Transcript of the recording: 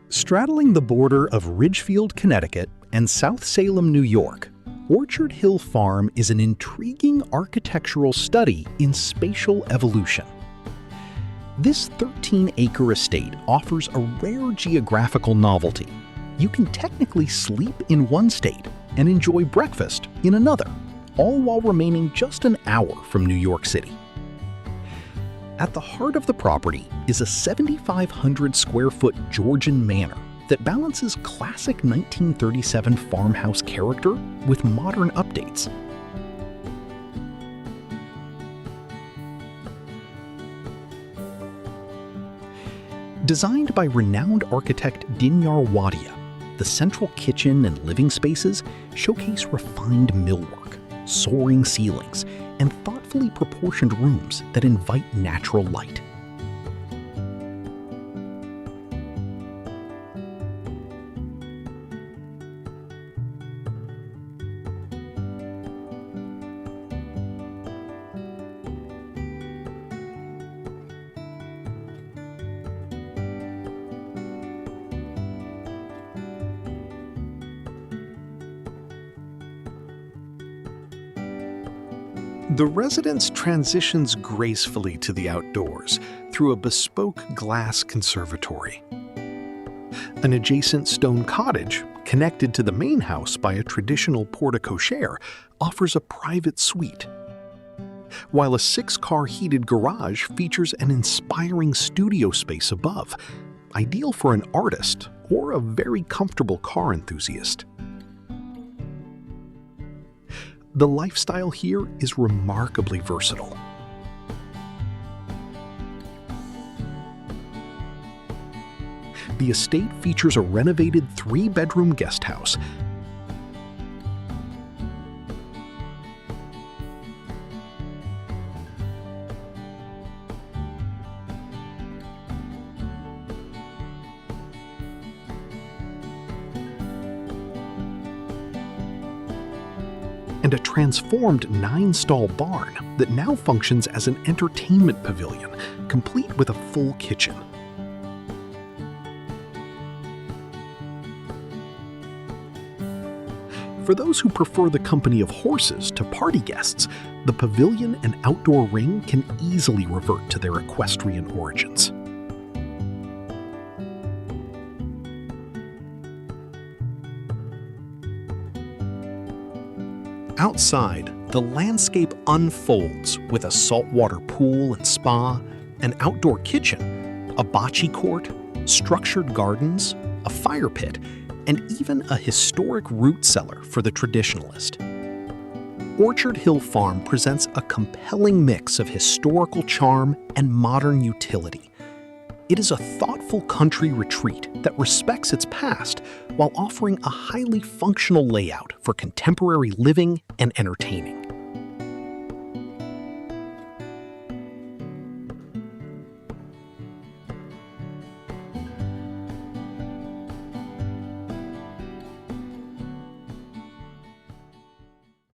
Straddling the border of Ridgefield, Connecticut and South Salem, New York, Orchard Hill Farm is an intriguing architectural study in spatial evolution. This 13-acre estate offers a rare geographical novelty. You can technically sleep in one state and enjoy breakfast in another, all while remaining just an hour from New York City. At the heart of the property is a 7,500 square foot Georgian manor that balances classic 1937 farmhouse character with modern updates. Designed by renowned architect Dinyar Wadia, the central kitchen and living spaces showcase refined millwork, soaring ceilings, and thoughtfully proportioned rooms that invite natural light. The residence transitions gracefully to the outdoors through a bespoke glass conservatory. An adjacent stone cottage, connected to the main house by a traditional porte-cochere, offers a private suite, while a 6-car heated garage features an inspiring studio space above, ideal for an artist or a very comfortable car enthusiast. The lifestyle here is remarkably versatile. The estate features a renovated 3-bedroom guest house, and a transformed 9-stall barn that now functions as an entertainment pavilion, complete with a full kitchen. For those who prefer the company of horses to party guests, the pavilion and outdoor ring can easily revert to their equestrian origins. Outside, the landscape unfolds with a saltwater pool and spa, an outdoor kitchen, a bocce court, structured gardens, a fire pit, and even a historic root cellar for the traditionalist. Orchard Hill Farm presents a compelling mix of historical charm and modern utility. It is a thoughtful country retreat that respects its past while offering a highly functional layout for contemporary living and entertaining.